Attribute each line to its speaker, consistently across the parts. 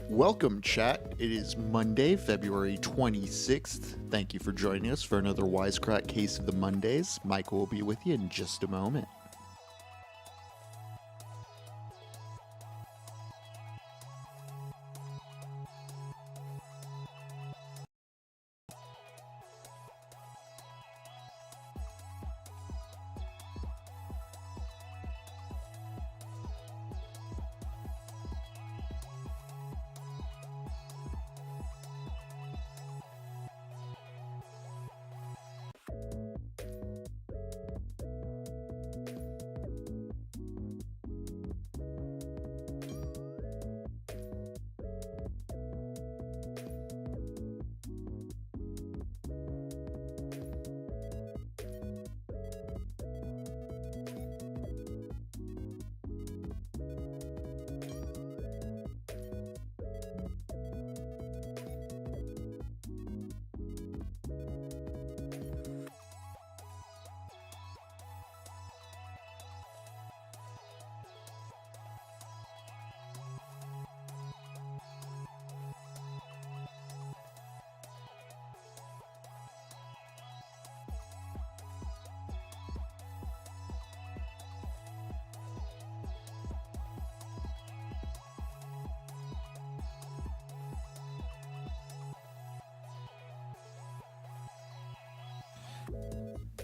Speaker 1: Welcome, chat. It is Monday, February 26th. Thank you for joining us for another Wisecrack Case of the Mondays. Michael will be with you in just a moment.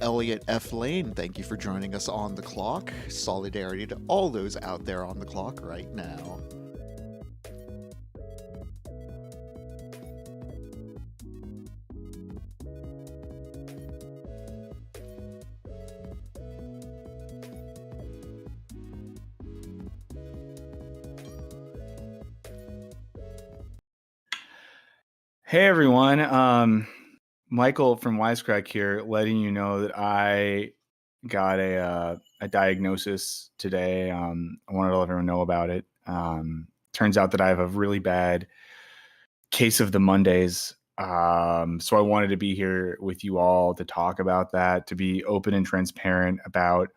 Speaker 1: Elliot F. Lane, thank you for joining us on the clock. Solidarity to all those out there on the clock right now.
Speaker 2: Hey everyone, Michael from Wisecrack here, letting you know that I got a diagnosis today. I wanted to let everyone know about it. Turns out that I have a really bad case of the Mondays. So I wanted to be here with you all to talk about that, to be open and transparent about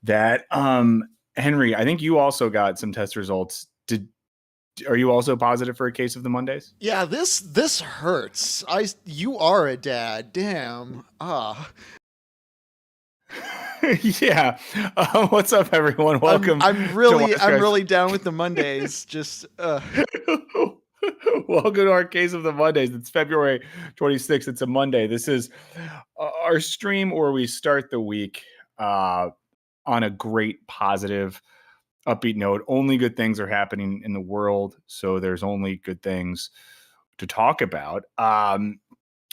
Speaker 2: that. Henry, I think you also got some test results. Are you also positive for a case of the Mondays?
Speaker 1: Yeah, this hurts. You are a dad. Damn.
Speaker 2: Yeah. What's up, everyone? Welcome.
Speaker 1: I'm really down with the Mondays. Just
Speaker 2: welcome to our case of the Mondays. It's February 26th. It's a Monday. This is our stream where we start the week on a great, positive, upbeat note. Only good things are happening in the world, so there's only good things to talk about.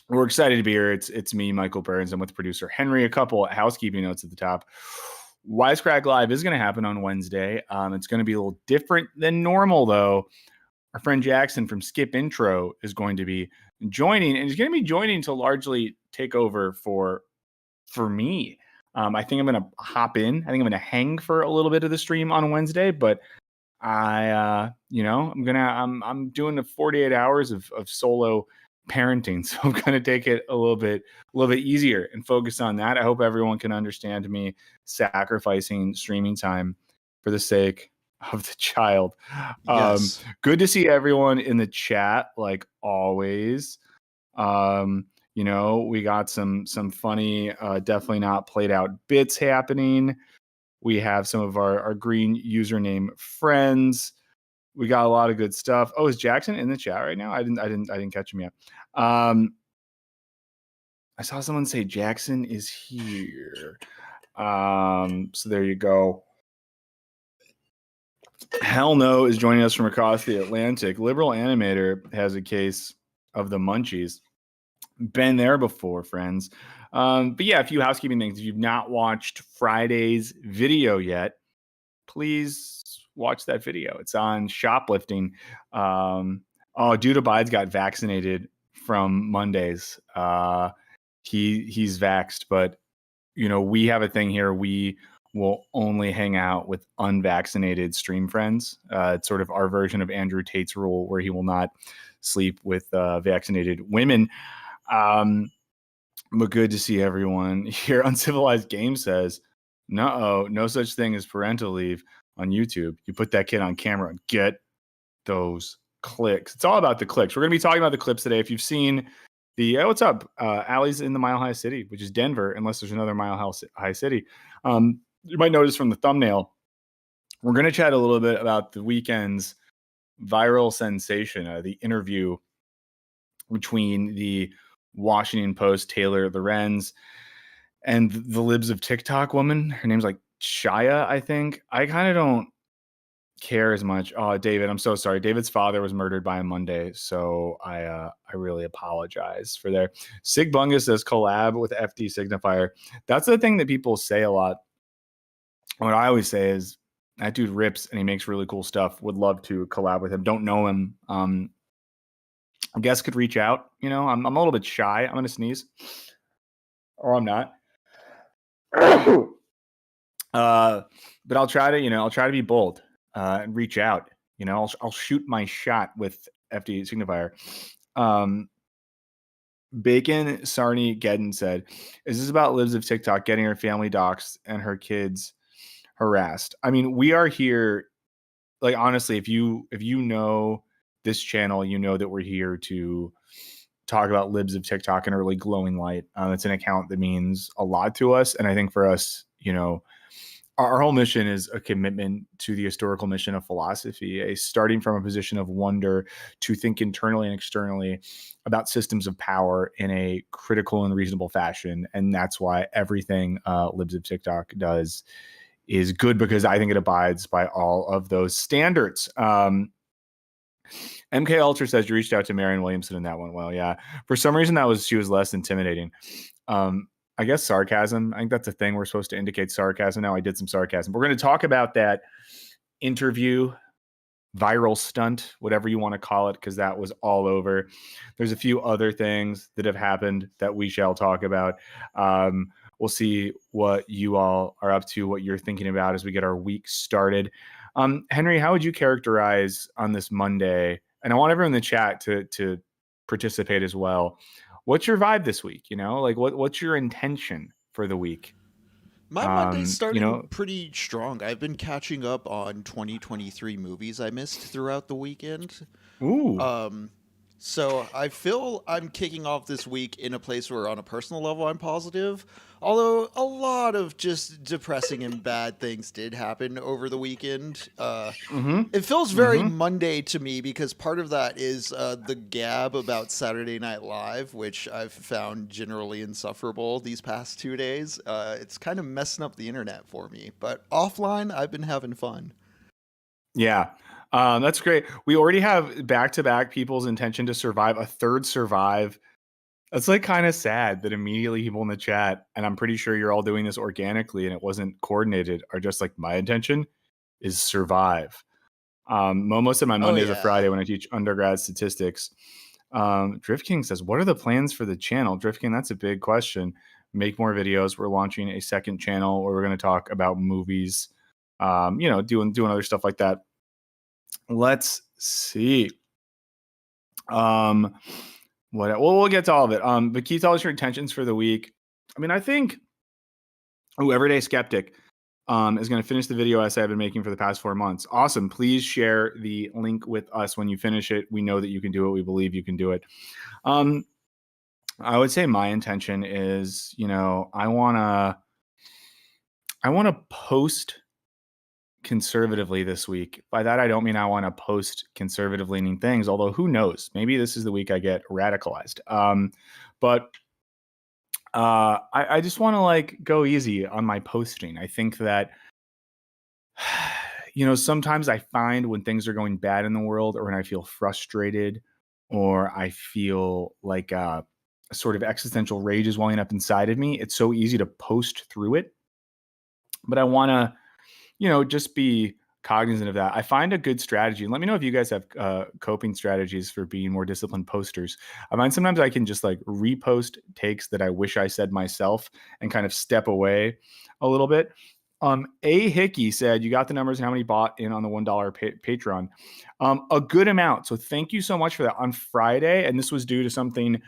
Speaker 2: We're excited to be here. It's me, Michael Burns. I'm with producer Henry. A couple housekeeping notes at the top. Wisecrack Live is going to happen on Wednesday. It's going to be a little different than normal, though. Our friend Jackson from Skip Intro is going to be joining, and he's going to be joining to largely take over for me. I think I'm going to hop in. I think I'm going to hang for a little bit of the stream on Wednesday, but I'm doing the 48 hours of solo parenting. So I'm going to take it a little bit easier and focus on that. I hope everyone can understand me sacrificing streaming time for the sake of the child.
Speaker 1: yes.
Speaker 2: Good to see everyone in the chat, like always. We got some funny, definitely not played out bits happening. We have some of our green username friends. We got a lot of good stuff. Oh, is Jackson in the chat right now? I didn't catch him yet. I saw someone say Jackson is here. So there you go. Hell No is joining us from across the Atlantic. Liberal Animator has a case of the munchies. Been there before, friends. But yeah, a few housekeeping things. If you've not watched Friday's video yet, please watch that video. It's on shoplifting. Dude abides got vaccinated from Mondays. He's vaxxed, but we have a thing here. We will only hang out with unvaccinated stream friends. It's sort of our version of Andrew Tate's rule, where he will not sleep with vaccinated women. But good to see everyone here. Uncivilized Game says, no such thing as parental leave on YouTube. You put that kid on camera and get those clicks. It's all about the clicks. We're going to be talking about the clips today. If you've seen what's up? Alley's in the Mile High City, which is Denver, unless there's another Mile High City. You might notice from the thumbnail, we're going to chat a little bit about the weekend's viral sensation, the interview between the Washington Post Taylor Lorenz and the libs of TikTok woman. Her name's like Shia, I think. I kind of don't care as much. Oh, David, I'm so sorry. David's father was murdered by a Monday, so I really apologize for there. Sig Bungus says collab with FD Signifier. That's the thing that people say a lot. What I always say is that dude rips and he makes really cool stuff. Would love to collab with him. Don't know him. I guess could reach out. You know, I'm a little bit shy. I'm gonna sneeze, or I'm not. But I'll try to be bold and reach out. You know, I'll shoot my shot with FD Signifier. Bacon Sarni Gedden said, "Is this about libs of TikTok getting her family doxxed and her kids harassed?" I mean, we are here. Like, honestly, if you know this channel, you know that we're here to talk about libs of TikTok in a really glowing light. It's an account that means a lot to us, and I think for us, you know, our whole mission is a commitment to the historical mission of philosophy, starting from a position of wonder to think internally and externally about systems of power in a critical and reasonable fashion. And that's why everything Libs of TikTok does is good, because I think it abides by all of those standards. MK Ultra says you reached out to Marion Williamson in that one. Well, yeah, for some reason she was less intimidating. I guess sarcasm. I think that's a thing. We're supposed to indicate sarcasm. Now I did some sarcasm. We're going to talk about that interview, viral stunt, whatever you want to call it, because that was all over. There's a few other things that have happened that we shall talk about. We'll see what you all are up to, what you're thinking about as we get our week started. Henry, how would you characterize on this Monday? And I want everyone in the chat to participate as well. What's your vibe this week? You know, like what's your intention for the week?
Speaker 1: My Monday's starting pretty strong. I've been catching up on 2023 movies I missed throughout the weekend.
Speaker 2: Ooh.
Speaker 1: So I feel I'm kicking off this week in a place where on a personal level I'm positive, although a lot of just depressing and bad things did happen over the weekend. It feels very Monday to me, because part of that is the gab about Saturday Night Live, which I've found generally insufferable these past 2 days. It's kind of messing up the internet for me, but offline I've been having fun.
Speaker 2: Yeah. That's great. We already have back-to-back people's intention to survive, a third survive. That's like kind of sad that immediately people in the chat, and I'm pretty sure you're all doing this organically and it wasn't coordinated, are just like, my intention is survive. Most of my Mondays are Friday when I teach undergrad statistics. Drift King says, what are the plans for the channel? Drift King, that's a big question. Make more videos. We're launching a second channel where we're going to talk about movies, doing other stuff like that. Let's see. We'll get to all of it. But Keith, tell us your intentions for the week. I mean, I think Everyday Skeptic is going to finish the video essay I've been making for the past 4 months. Awesome. Please share the link with us when you finish it. We know that you can do it. We believe you can do it. I would say my intention is, I want to post conservatively this week. By that, I don't mean I want to post conservative leaning things, although who knows, maybe this is the week I get radicalized. But I just want to go easy on my posting. I think that, sometimes I find when things are going bad in the world, or when I feel frustrated, or I feel like a sort of existential rage is welling up inside of me, it's so easy to post through it. But I want to just be cognizant of that. I find a good strategy, and let me know if you guys have coping strategies for being more disciplined posters. I find sometimes I can just repost takes that I wish I said myself and kind of step away a little bit. A Hickey said, you got the numbers and how many bought in on the $1 Patreon? A good amount. So thank you so much for that. On Friday, and this was due to something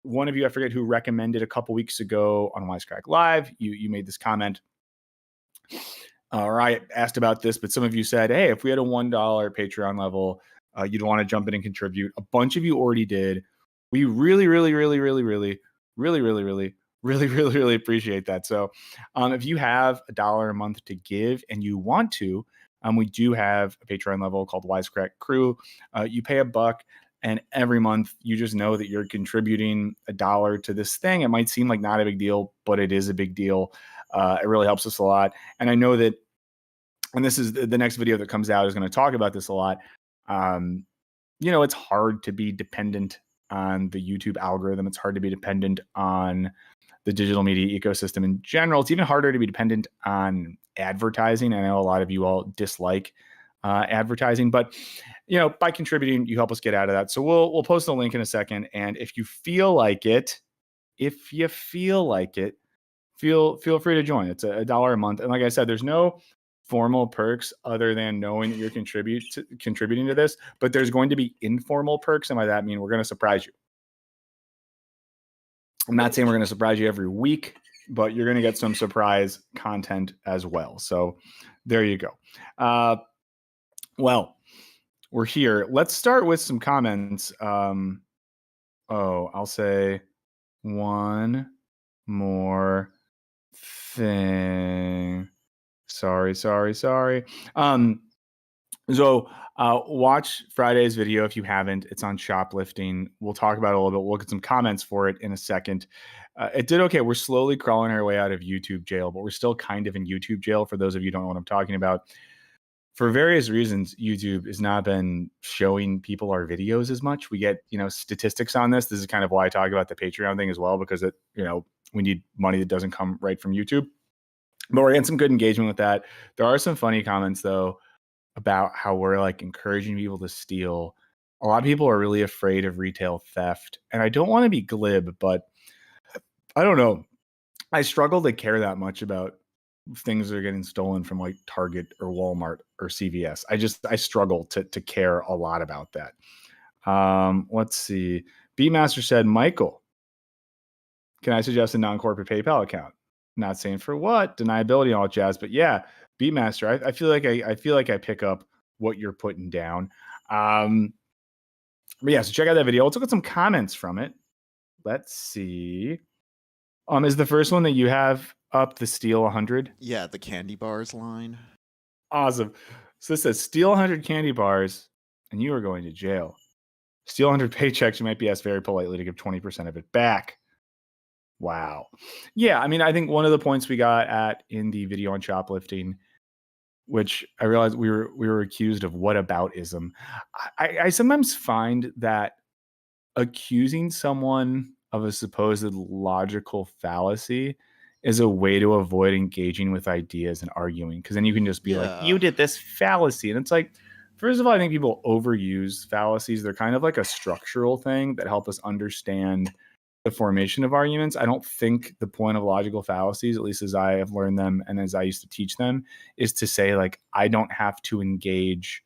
Speaker 2: one of you, I forget who, recommended a couple weeks ago on Wisecrack Live. You made this comment. Or I asked about this, but some of you said, hey, if we had a $1 Patreon level, you'd want to jump in and contribute. A bunch of you already did. We really, really, really, really, really, really, really, really, really, really, really appreciate that. So if you have $1 a month to give and you want to, we do have a Patreon level called Wisecrack Crew. You pay $1, and every month you just know that you're contributing $1 to this thing. It might seem like not a big deal, but it is a big deal. It really helps us a lot. And I know that, and this is the next video that comes out is going to talk about this a lot. It's hard to be dependent on the YouTube algorithm. It's hard to be dependent on the digital media ecosystem in general. It's even harder to be dependent on advertising. I know a lot of you all dislike advertising, but by contributing, you help us get out of that. So we'll post the link in a second. And if you feel like it, feel free to join. It's $1 a month. And like I said, there's no formal perks other than knowing that you're contributing to this, but there's going to be informal perks. And by that I mean we're going to surprise you. I'm not saying we're going to surprise you every week, but you're going to get some surprise content as well. So there you go. Well, we're here. Let's start with some comments. I'll say one more thing. Sorry. So watch Friday's video if you haven't. It's on shoplifting. We'll talk about it a little bit. We'll look at some comments for it in a second. It did okay. We're slowly crawling our way out of YouTube jail, but we're still kind of in YouTube jail. For those of you who don't know what I'm talking about, for various reasons, YouTube has not been showing people our videos as much. We get, statistics on this. This is kind of why I talk about the Patreon thing as well, because we need money that doesn't come right from YouTube. But we're getting some good engagement with that. There are some funny comments though about how we're like encouraging people to steal. A lot of people are really afraid of retail theft. And I don't want to be glib, but I don't know. I struggle to care that much about things that are getting stolen from like Target or Walmart or CVS. I struggle to care a lot about that. Let's see. Beatmaster said, Michael, can I suggest a non-corporate PayPal account? Not saying for what, deniability and all that jazz, but yeah, Beatmaster, I feel like I pick up what you're putting down. But yeah, so check out that video. Let's look at some comments from it. Let's see. Is the first one that you have up the steal 100?
Speaker 1: Yeah, the candy bars line.
Speaker 2: Awesome. So this says steal 100 candy bars and you are going to jail. Steal 100 paychecks, you might be asked very politely to give 20% of it back. Wow. Yeah, I mean, I think one of the points we got at in the video on shoplifting, which I realized we were accused of whataboutism. I sometimes find that accusing someone of a supposed logical fallacy is a way to avoid engaging with ideas and arguing, because then you can just be like, you did this fallacy. And it's like, first of all, I think people overuse fallacies. They're kind of like a structural thing that help us understand the formation of arguments. I don't think the point of logical fallacies, at least as I have learned them and as I used to teach them, is to say like, I don't have to engage,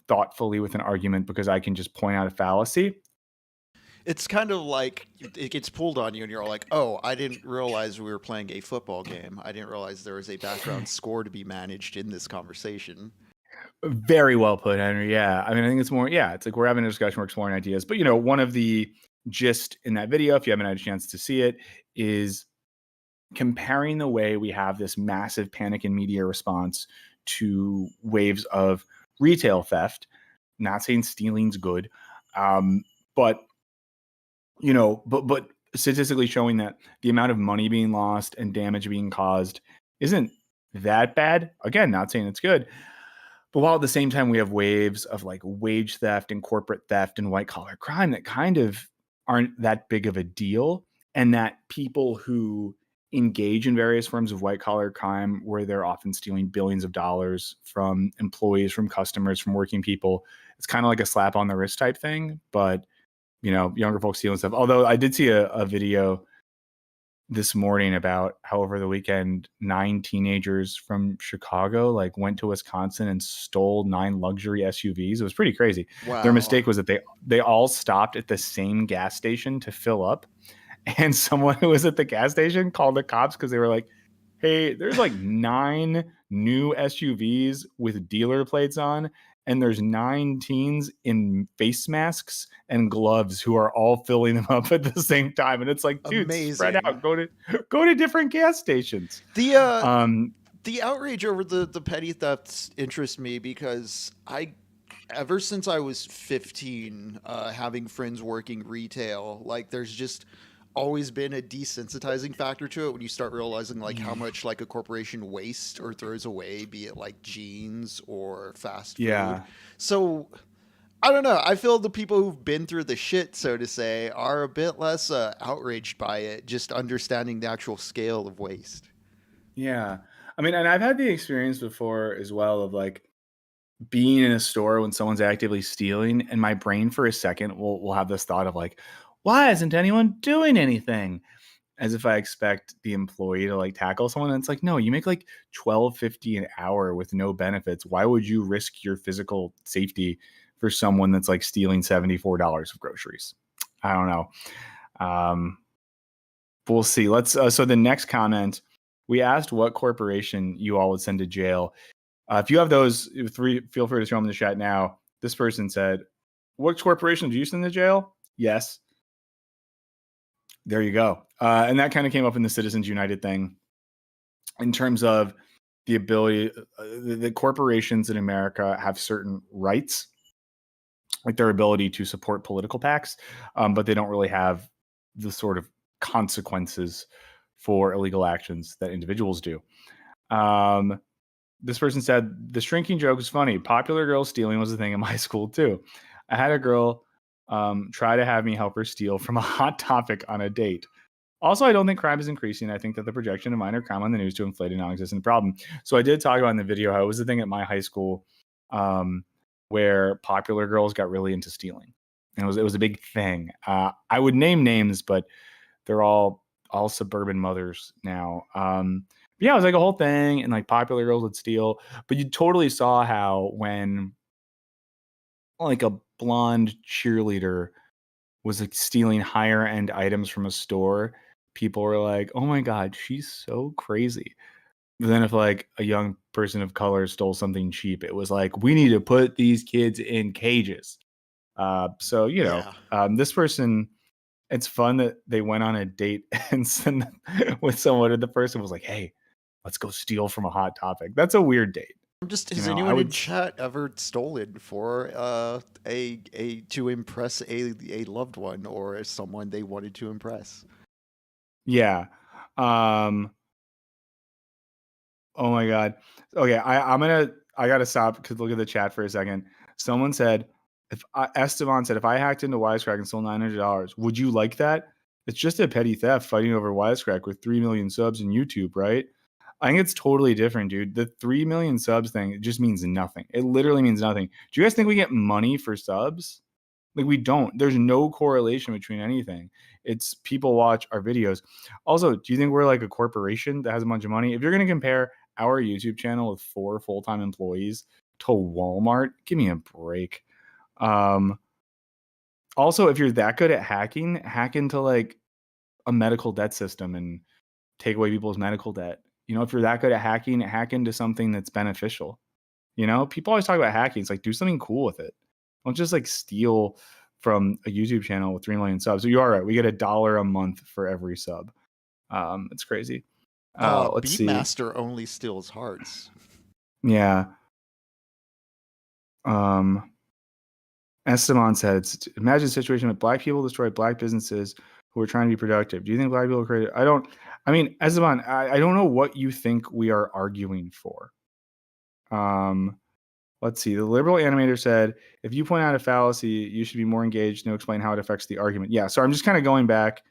Speaker 2: thoughtfully with an argument because I can just point out a fallacy.
Speaker 1: It's kind of like it gets pulled on you and you're all like, oh, I didn't realize we were playing a football game. I didn't realize there was a background score to be managed in this conversation.
Speaker 2: Very well put, Henry. Yeah. I mean, I think it's more, it's like we're having a discussion, we're exploring ideas. But, one of the gist in that video, if you haven't had a chance to see it, is comparing the way we have this massive panic in media response to waves of retail theft. Not saying stealing's good, but statistically showing that the amount of money being lost and damage being caused isn't that bad. Again, not saying it's good. But while at the same time we have waves of like wage theft and corporate theft and white collar crime that kind of aren't that big of a deal, and that people who engage in various forms of white collar crime where they're often stealing billions of dollars from employees, from customers, from working people, it's kind of like a slap on the wrist type thing. But younger folks stealing stuff. Although I did see a video this morning about how over the weekend 9 teenagers from Chicago went to Wisconsin and stole 9 luxury SUVs. It was pretty crazy.
Speaker 1: Wow.
Speaker 2: Their mistake was that they all stopped at the same gas station to fill up, and someone who was at the gas station called the cops because they were like, hey, there's 9 new SUVs with dealer plates on, and there's 9 teens in face masks and gloves who are all filling them up at the same time. And it's like, dude, spread
Speaker 1: Amazing.
Speaker 2: out, go to different gas stations.
Speaker 1: The outrage over the petty thefts interests me because ever since I was 15, having friends working retail, like there's just always been a desensitizing factor to it when you start realizing like how much like a corporation wastes or throws away, be it like jeans or fast food.
Speaker 2: Yeah.
Speaker 1: So I don't know. I feel the people who've been through the shit, so to say, are a bit less outraged by it, just understanding the actual scale of waste.
Speaker 2: Yeah. I mean, and I've had the experience before as well of like being in a store when someone's actively stealing, and my brain for a second will have this thought of like, why isn't anyone doing anything? As if I expect the employee to like tackle someone. And it's like, no, you make like $12.50 an hour with no benefits. Why would you risk your physical safety for someone that's like stealing $74 of groceries? I don't know. We'll see. Let's. So the next comment, we asked what corporation you all would send to jail. If you have those 3, feel free to throw them in the chat now. This person said, "What corporation do you send to jail?" Yes. There you go. And that kind of came up in the Citizens United thing in terms of the ability, the corporations in America have certain rights, like their ability to support political PACs, but they don't really have the sort of consequences for illegal actions that individuals do. This person said, the shrinking joke is funny. Popular girl stealing was a thing in my school too. I had a girl try to have me help her steal from a Hot Topic on a date. Also, I don't think crime is increasing. I think that the projection of minor crime on the news to inflate a non-existent problem. So I did talk about in the video how it was the thing at my high school where popular girls got really into stealing. And it was a big thing. I would name names, but they're all suburban mothers now. Yeah, it was like a whole thing, and like popular girls would steal. But you totally saw how when like a blonde cheerleader was like stealing higher end items from a store, people were like, "Oh my god, she's so crazy." But then if like a young person of color stole something cheap, it was like, "We need to put these kids in cages." So you know, this person. It's fun that they went on a date and with someone, and the person was like, "Hey, let's go steal from a Hot Topic." That's a weird date.
Speaker 1: Has anyone in chat ever stolen for to impress a loved one or someone they wanted to impress?
Speaker 2: Yeah. Oh my god. Okay, I gotta stop because look at the chat for a second. Someone said, Esteban said, if I hacked into Wisecrack and stole $900, would you like that? It's just a petty theft fighting over Wisecrack with 3 million subs in YouTube, right? I think it's totally different, dude. The 3 million subs thing, it just means nothing. It literally means nothing. Do you guys think we get money for subs? Like, we don't. There's no correlation between anything. It's people watch our videos. Also, do you think we're like a corporation that has a bunch of money? If you're going to compare our YouTube channel with 4 full-time employees to Walmart, give me a break. Also, if you're that good at hacking, hack into like a medical debt system and take away people's medical debt. You know, if you're that good at hacking, hack into something that's beneficial. You know, people always talk about hacking. It's like, do something cool with it. Don't just like steal from a YouTube channel with 3 million subs. So you are right. We get $1 a month for every sub. It's crazy. Let's see.
Speaker 1: Beatmaster only steals hearts.
Speaker 2: Yeah. Esteban said, imagine a situation with black people destroy black businesses who are trying to be productive. Do you think black people are creative? Esteban, I don't know what you think we are arguing for. Let's see. The liberal animator said, if you point out a fallacy, you should be more engaged to explain how it affects the argument. Yeah. So I'm just kind of going back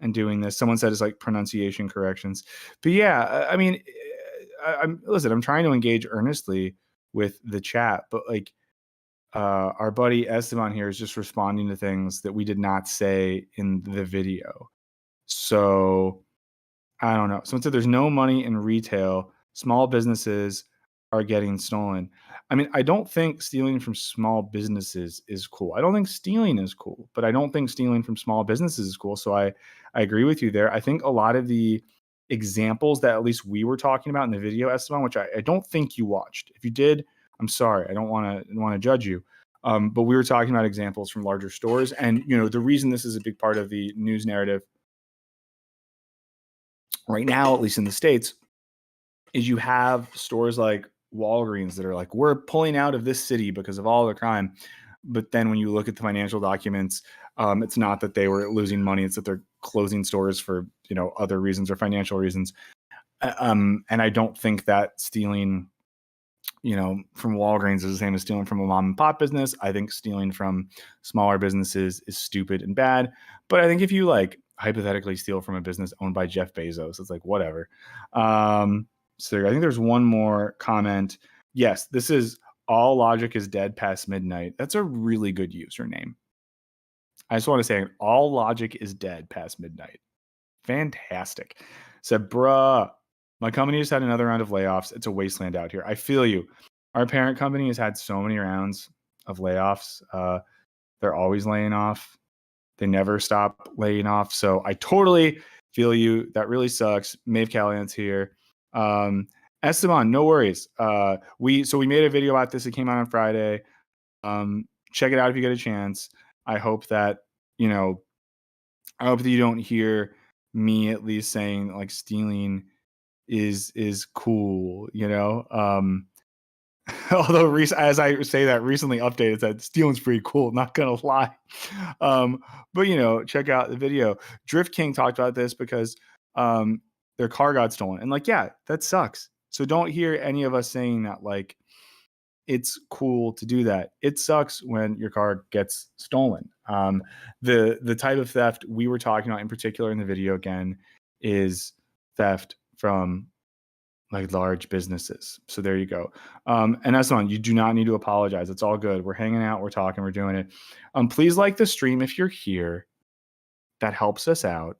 Speaker 2: and doing this. Someone said it's like pronunciation corrections. But yeah, I mean, I'm trying to engage earnestly with the chat, but like our buddy Esteban here is just responding to things that we did not say in the video. So I don't know. Someone said there's no money in retail. Small businesses are getting stolen. I mean, I don't think stealing from small businesses is cool. I don't think stealing is cool, but I don't think stealing from small businesses is cool. So I agree with you there. I think a lot of the examples that at least we were talking about in the video, Esteban, which I don't think you watched. If you did, I'm sorry. I don't want to judge you. But we were talking about examples from larger stores. And, the reason this is a big part of the news narrative right now, at least in the States, is you have stores like Walgreens that are like, we're pulling out of this city because of all the crime. But then when you look at the financial documents, it's not that they were losing money. It's that they're closing stores for, other reasons or financial reasons. And I don't think that stealing, from Walgreens is the same as stealing from a mom and pop business. I think stealing from smaller businesses is stupid and bad. But I think if you hypothetically steal from a business owned by Jeff Bezos, it's whatever. So I think there's one more comment. Yes, this is all logic is dead past midnight. That's a really good username. I just want to say all logic is dead past midnight. Fantastic. Said, bruh, my company just had another round of layoffs. It's a wasteland out here. I feel you. Our parent company has had so many rounds of layoffs. They're always laying off. They never stop laying off. So I totally feel you. That really sucks. Maeve Callahan's here. Esteban, no worries. We made a video about this. It came out on Friday. Check it out if you get a chance. I hope that, I hope that you don't hear me at least saying stealing is cool, although as I say that recently updated that stealing's pretty cool, not gonna lie. But check out the video. Drift King talked about this because their car got stolen, and yeah, that sucks. So don't hear any of us saying that it's cool to do that. It sucks when your car gets stolen. The type of theft we were talking about in particular in the video again is theft from large businesses. So there you go. And that's on. You do not need to apologize. It's all good. We're hanging out. We're talking. We're doing it. Please like the stream if you're here. That helps us out.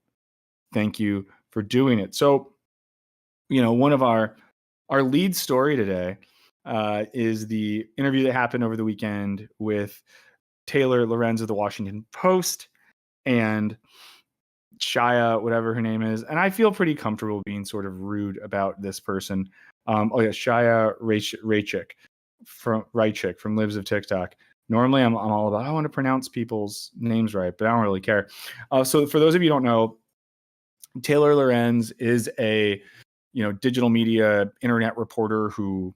Speaker 2: Thank you for doing it. So, one of our lead story today is the interview that happened over the weekend with Taylor Lorenz of the Washington Post and Shia, whatever her name is. And I feel pretty comfortable being sort of rude about this person. Shia Raichik from Libs of TikTok. Normally I'm all about, I want to pronounce people's names right, but I don't really care. So for those of you who don't know, Taylor Lorenz is a, digital media internet reporter who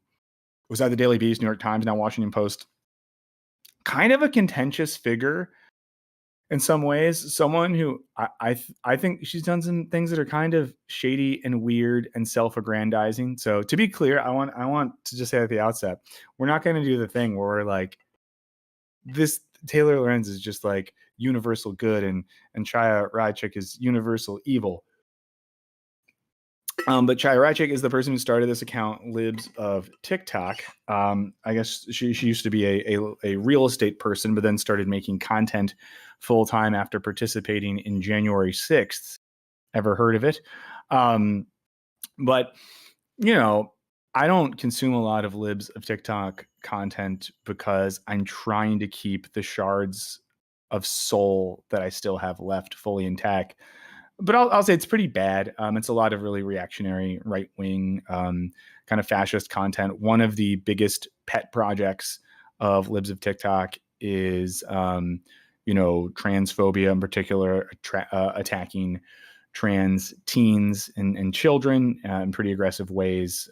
Speaker 2: was at the Daily Beast, New York Times, now Washington Post. Kind of a contentious figure in some ways. Someone who I think she's done some things that are kind of shady and weird and self-aggrandizing. So to be clear, I want to just say at the outset, we're not going to do the thing where we're this Taylor Lorenz is just universal good and Shia Raichik is universal evil. But Shia Raichik is the person who started this account, Libs of TikTok. I guess she used to be a real estate person, but then started making content full time after participating in January 6th. Ever heard of it? But I don't consume a lot of Libs of TikTok content because I'm trying to keep the shards of soul that I still have left fully intact. But I'll say it's pretty bad. It's a lot of really reactionary, right-wing, kind of fascist content. One of the biggest pet projects of Libs of TikTok is, transphobia in particular, attacking trans teens and children in pretty aggressive ways.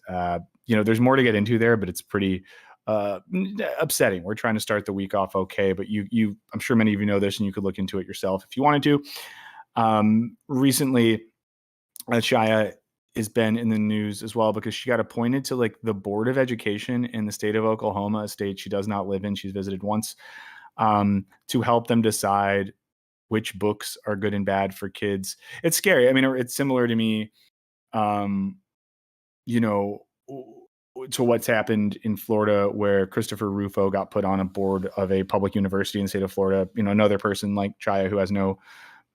Speaker 2: There's more to get into there, but it's pretty upsetting. We're trying to start the week off okay, but I'm sure many of you know this, and you could look into it yourself if you wanted to. Recently, Shia has been in the news as well because she got appointed to the board of education in the state of Oklahoma, a state she does not live in. She's visited once, to help them decide which books are good and bad for kids. It's scary. I mean, it's similar to me, to what's happened in Florida, where Christopher Rufo got put on a board of a public university in the state of Florida. Another person like Shia who has no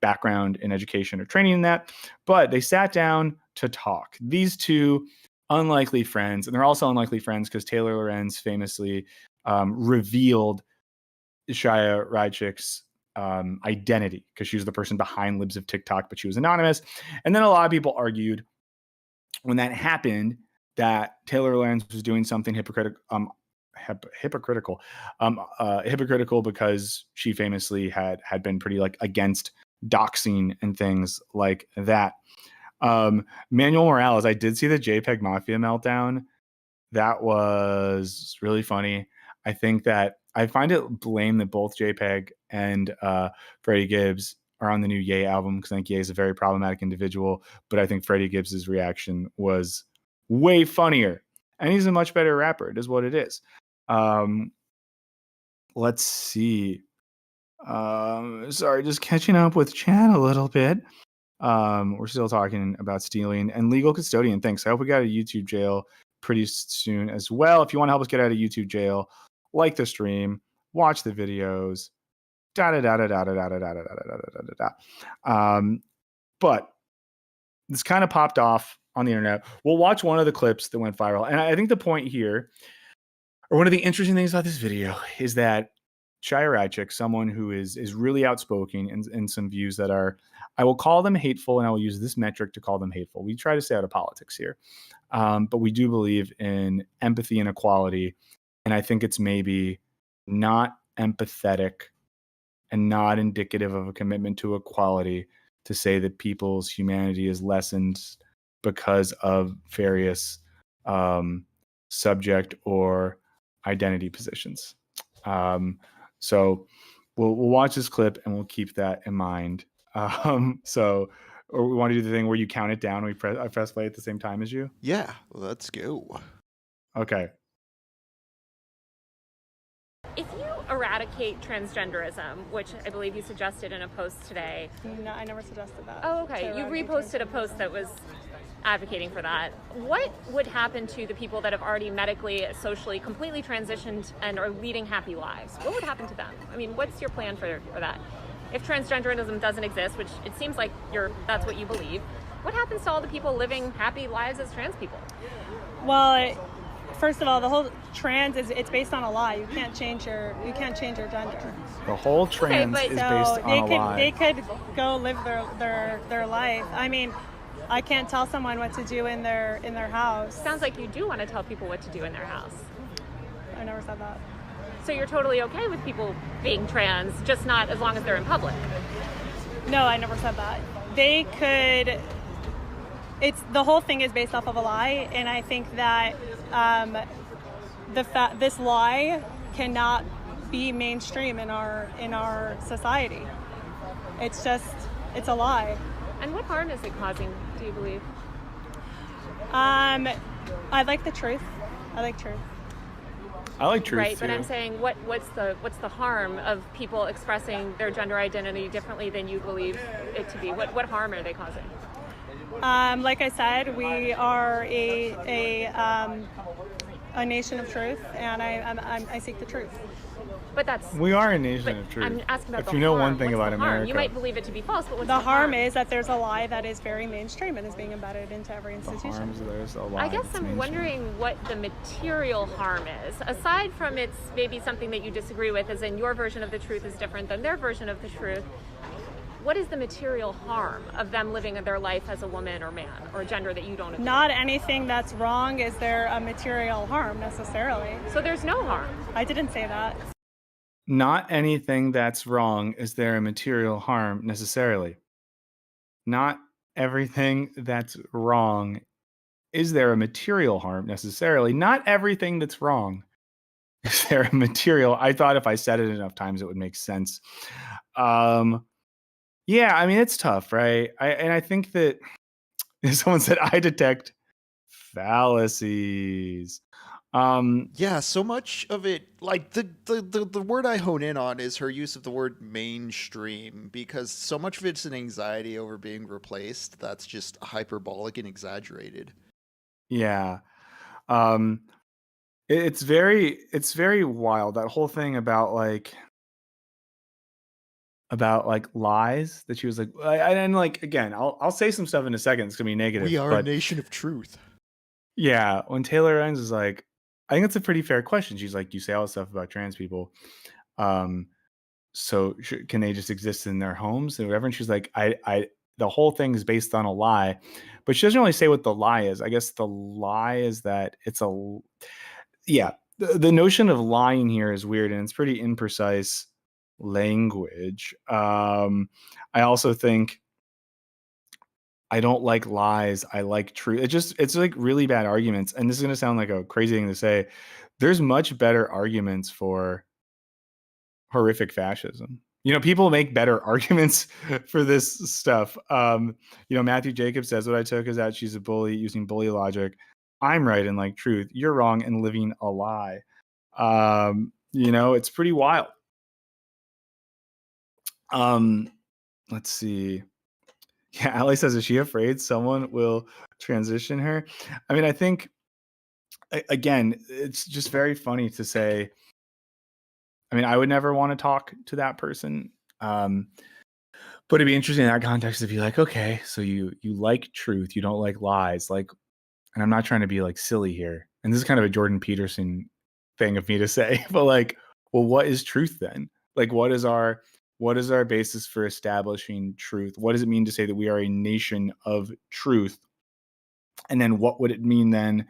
Speaker 2: background in education or training in that, but they sat down to talk. These two unlikely friends, and they're also unlikely friends because Taylor Lorenz famously revealed Shia Raichik's identity because she was the person behind Libs of TikTok, but she was anonymous. And then a lot of people argued when that happened that Taylor Lorenz was doing something hypocritical, hypocritical. Hypocritical because she famously had been pretty like against doxing and things like that. Manuel Morales, I did see the JPEG Mafia meltdown. That was really funny. I think that I find it lame that both JPEG and Freddie Gibbs are on the new Ye album, because I think Ye is a very problematic individual, but I think Freddie Gibbs's reaction was way funnier, and he's a much better rapper. It is what it is. Let's see. Sorry, just catching up with chat a little bit. We're still talking about stealing and legal custodian. Thanks. I hope we got a YouTube jail pretty soon as well. If you want to help us get out of YouTube jail, like the stream, watch the videos, but this kind of popped off on the internet. We'll watch one of the clips that went viral. And I think the point here, or one of the interesting things about this video, is that Raichik, someone who is really outspoken in some views that are, I will call them hateful, and I will use this metric to call them hateful. We try to stay out of politics here. But we do believe in empathy and equality. And I think it's maybe not empathetic and not indicative of a commitment to equality to say that people's humanity is lessened because of various subject or identity positions. So we'll watch this clip and we'll keep that in mind. Or we want to do the thing where you count it down. I press play at the same time as you.
Speaker 1: Yeah, let's go.
Speaker 2: Okay.
Speaker 3: If you eradicate transgenderism, which I believe you suggested in a post today.
Speaker 4: No, I never suggested that.
Speaker 3: Oh, okay. You reposted a post that was advocating for that. What would happen to the people that have already medically, socially, completely transitioned and are leading happy lives? What would happen to them? I mean, what's your plan for that? If transgenderism doesn't exist, which it seems like that's what you believe, what happens to all the people living happy lives as trans people?
Speaker 4: Well, first of all, the whole trans it's based on a lie. You can't change your gender.
Speaker 2: The whole trans is based on a lie.
Speaker 4: They could go live their life. I mean, I can't tell someone what to do in their house.
Speaker 3: Sounds like you do want to tell people what to do in their house.
Speaker 4: I never said that.
Speaker 3: So you're totally okay with people being trans, just not as long as they're in public?
Speaker 4: No, I never said that. They could. The whole thing is based off of a lie, and I think that this lie cannot be mainstream in our society. It's a lie.
Speaker 3: And what harm is it causing, do you believe?
Speaker 4: I like the truth. I like truth.
Speaker 2: I like truth,
Speaker 3: right,
Speaker 2: too.
Speaker 3: but I'm saying, what's the harm of people expressing their gender identity differently than you believe it to be? What harm are they causing?
Speaker 4: Like I said, we are a nation of truth, and I seek the truth.
Speaker 3: But
Speaker 2: we are a nation of truth.
Speaker 3: I'm asking about
Speaker 2: if you know one thing about America,
Speaker 3: you might believe it to be false, but what's
Speaker 4: the harm is that there's a lie that is very mainstream and is being embedded into every institution.
Speaker 2: The harm is there's a lie.
Speaker 3: I guess I'm wondering what the material harm is, aside from it's maybe something that you disagree with, as in your version of the truth is different than their version of the truth. What is the material harm of them living their life as a woman or man or gender that you don't agree?
Speaker 4: Not anything that's wrong is there a material harm necessarily.
Speaker 3: So there's no harm.
Speaker 4: I didn't say that.
Speaker 2: Not anything that's wrong is there a material harm necessarily. Not everything that's wrong is there a material harm necessarily. Not everything that's wrong is there a material. I thought if I said it enough times, it would make sense. Yeah, I mean, it's tough, right? I think that someone said, I detect fallacies.
Speaker 1: Yeah, so much of it, like the word I hone in on is her use of the word mainstream, because so much of it's an anxiety over being replaced that's just hyperbolic and exaggerated.
Speaker 2: Yeah. It's very wild, that whole thing about lies that she was like, and like, again, I'll say some stuff in a second. It's gonna be negative.
Speaker 1: We are a nation of truth.
Speaker 2: Yeah, when Taylor Lorenz is like, I think it's a pretty fair question. She's like, you say all this stuff about trans people, so can they just exist in their homes and whatever? And she's like, the whole thing is based on a lie, but she doesn't really say what the lie is. I guess the lie is that the notion of lying here is weird, and it's pretty imprecise language. I also think I don't like lies. I like truth. It's like really bad arguments. And this is going to sound like a crazy thing to say. There's much better arguments for horrific fascism. People make better arguments for this stuff. Matthew Jacobs says what I took is that she's a bully using bully logic. I'm right and like truth. You're wrong and living a lie. It's pretty wild. Let's see. Yeah, Ali says, is she afraid someone will transition her? I mean, I think, again, it's just very funny to say, I mean, I would never want to talk to that person. But it'd be interesting in that context to be like, okay, so you like truth, you don't like lies. Like, and I'm not trying to be like silly here. And this is kind of a Jordan Peterson thing of me to say, but like, well, what is truth then? Like, what is our basis for establishing truth? What does it mean to say that we are a nation of truth? And then what would it mean then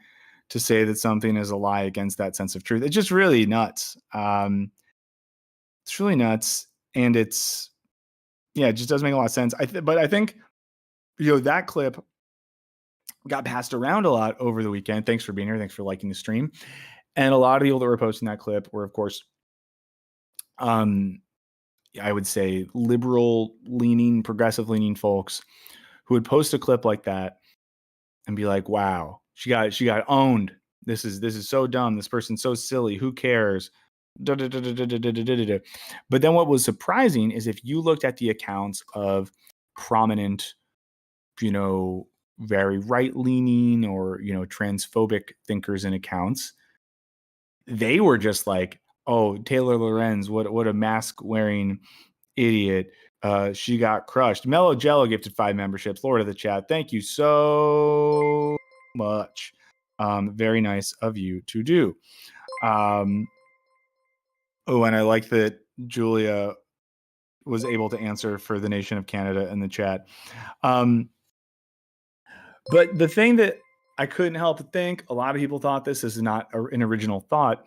Speaker 2: to say that something is a lie against that sense of truth? It's just really nuts. It's really nuts. And it just doesn't make a lot of sense. But I think, that clip got passed around a lot over the weekend. Thanks for being here. Thanks for liking the stream. And a lot of people that were posting that clip were, of course, I would say liberal leaning, progressive leaning folks who would post a clip like that and be like, wow, she got owned. This is so dumb. This person's so silly. Who cares? But then what was surprising is if you looked at the accounts of prominent, very right leaning or, transphobic thinkers and accounts, they were just like, oh, Taylor Lorenz, what a mask wearing idiot. She got crushed. Mellow Jello gifted 5 memberships. Lord of the chat, thank you so much. Very nice of you to do. And I like that Julia was able to answer for the nation of Canada in the chat. But the thing that I couldn't help but think, a lot of people thought this is not an original thought,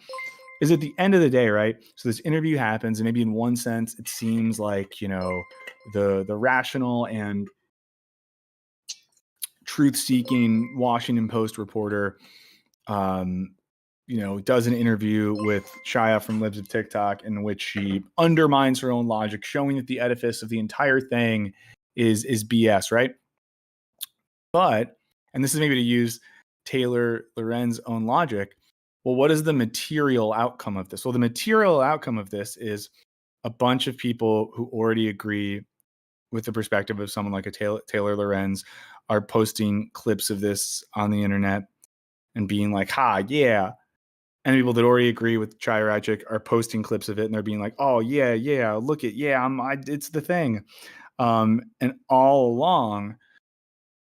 Speaker 2: is at the end of the day, right? So this interview happens, and maybe in one sense, it seems like, the rational and truth-seeking Washington Post reporter, does an interview with Shia from Libs of TikTok in which she undermines her own logic, showing that the edifice of the entire thing is BS, right? But, and this is maybe to use Taylor Lorenz's own logic, well, what is the material outcome of this? Well, the material outcome of this is a bunch of people who already agree with the perspective of someone like a Taylor Lorenz are posting clips of this on the internet and being like, ha, yeah. And people that already agree with Raichik are posting clips of it and they're being like, oh, yeah, look at, it's the thing. And all along,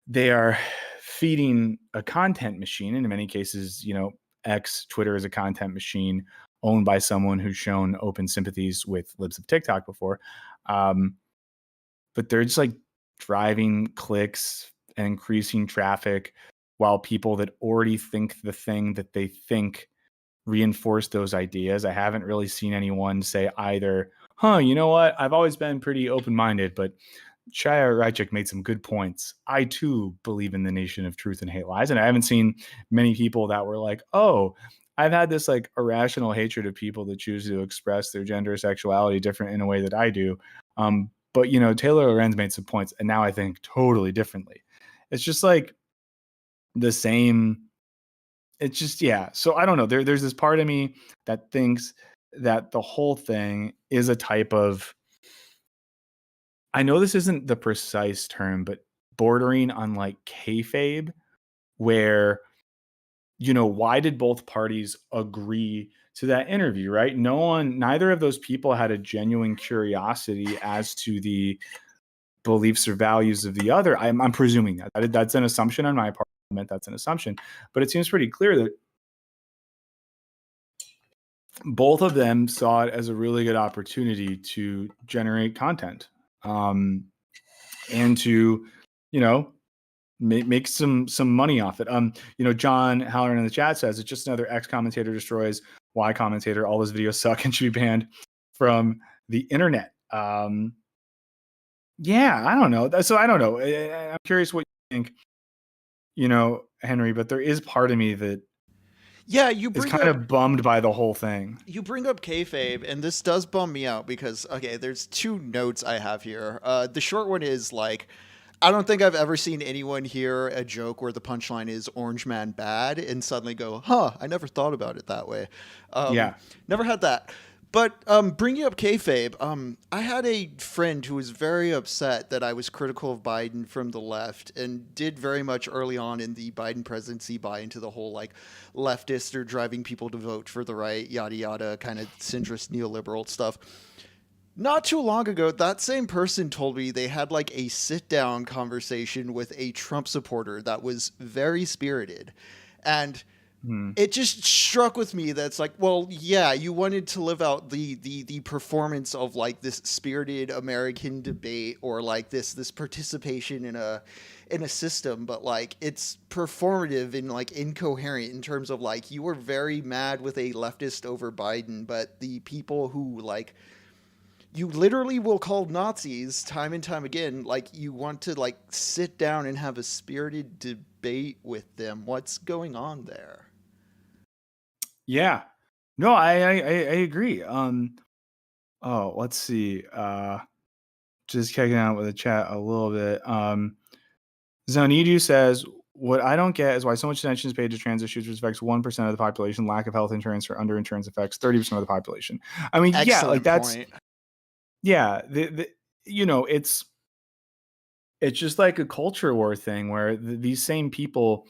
Speaker 2: they are feeding a content machine. And in many cases, Twitter is a content machine owned by someone who's shown open sympathies with Libs of TikTok before. But they're just like driving clicks and increasing traffic while people that already think the thing that they think reinforce those ideas. I haven't really seen anyone say either, you know what? I've always been pretty open-minded, but Raichik made some good points. I too believe in the nation of truth and hate lies. And I haven't seen many people that were like, oh, I've had this like irrational hatred of people that choose to express their gender or sexuality different in a way that I do. But Taylor Lorenz made some points and now I think totally differently. It's just like the same. It's just, yeah. So I don't know. There's this part of me that thinks that the whole thing is a type of, I know this isn't the precise term, but bordering on like kayfabe, where, why did both parties agree to that interview, right? Neither of those people had a genuine curiosity as to the beliefs or values of the other. I'm presuming that's an assumption on my part. That's an assumption, but it seems pretty clear that both of them saw it as a really good opportunity to generate content, and to, make some money off it. John Halloran in the chat says it's just another X commentator destroys Y commentator. All those videos suck and should be banned from the internet. Yeah, I don't know. So I don't know. I'm curious what you think, Henry, but there is part of me that is kind of bummed by the whole thing.
Speaker 1: You bring up kayfabe, and this does bum me out because, okay, there's two notes I have here. The short one is like, I don't think I've ever seen anyone hear a joke where the punchline is Orange Man bad and suddenly go, I never thought about it that way. Never had that. But bringing up kayfabe, I had a friend who was very upset that I was critical of Biden from the left and did very much early on in the Biden presidency buy into the whole like leftist or driving people to vote for the right, yada, yada, kind of centrist neoliberal stuff. Not too long ago, that same person told me they had like a sit-down conversation with a Trump supporter that was very spirited. And it just struck with me that's like, well, yeah, you wanted to live out the performance of like this spirited American debate or like this participation in a system, but like it's performative and like incoherent in terms of like you were very mad with a leftist over Biden, but the people who like you literally will call Nazis time and time again, like you want to like sit down and have a spirited debate with them. What's going on there?
Speaker 2: Yeah, no, I agree. Let's see. Just checking out with the chat a little bit. Zonidu says, what I don't get is why so much attention is paid to trans issues, which affects 1% of the population. Lack of health insurance or underinsurance affects 30% of the population. I mean,
Speaker 1: Excellent
Speaker 2: like that's
Speaker 1: point.
Speaker 2: Yeah, it's just like a culture war thing where these same people,